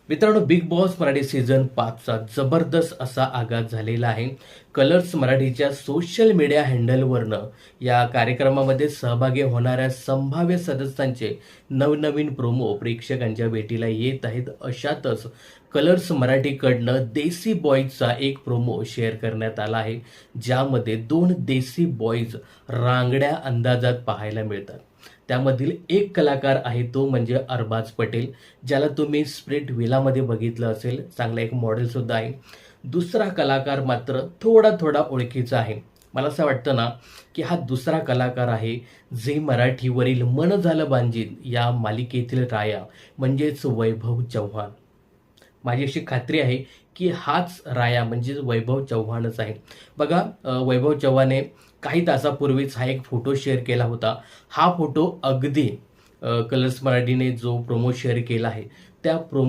मित्रांनो, big boss Marathi season 5चा जबरदस्त असा आगाज झालेला आहे. कलर्स मराठीच्या सोशल मीडिया हँडलवरनं या कार्यक्रमामध्ये सहभागी होणाऱ्या संभाव्य सदस्यांचे नवनवीन प्रोमो प्रेक्षकांच्या भेटीला येत आहेत. अशातच कलर्स मराठीकडनं देसी बॉयजचा एक प्रोमो शेअर करण्यात आला आहे, ज्यामध्ये 2 देसी बॉयज रांगड्या अंदाजात पाहायला मिळतात. त्यामधील एक कलाकार आहे तो म्हणजे अरबाज पटेल, ज्याला तुम्ही स्प्रिट व्हिलामध्ये बघितलं असेल. चांगला एक मॉडेलसुद्धा आहे. दुसरा कलाकार मात्र थोडा थोडा ओळखीचा आहे. मला असं वाटतं ना, की हा दुसरा कलाकार आहे झी मराठीवरील मन झालं बांजील या मालिकेतील राया, म्हणजेच वैभव चव्हाण. माझी अशी खात्री आहे की हाच राया म्हणजे वैभव चव्हाणच आहे. बघा, वैभव चव्हाणने काही तासापूर्वीच हा एक फोटो शेअर केला होता. हा फोटो अगदी कलर्स मराठीने जो प्रोमो शेअर केला आहे त्या